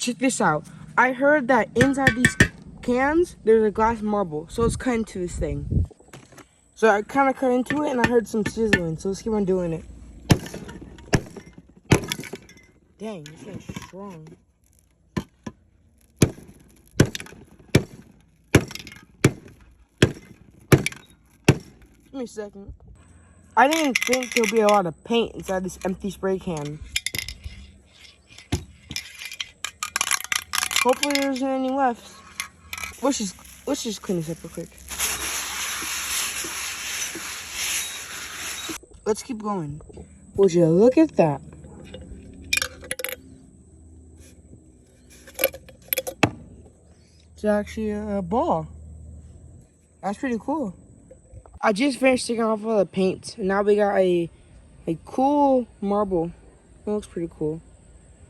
check this out. I heard that inside these cans, there's a glass marble. So let's cut into this thing. So I kind of cut into it and I heard some sizzling. So let's keep on doing it. Dang, this thing's strong. Give me a second. I didn't think there'll be a lot of paint inside this empty spray can. Hopefully there isn't any left. Let's just clean this up real quick. Let's keep going. Would you look at that? It's actually a ball. That's pretty cool. I just finished taking off all the paint. Now we got a cool marble. It looks pretty cool.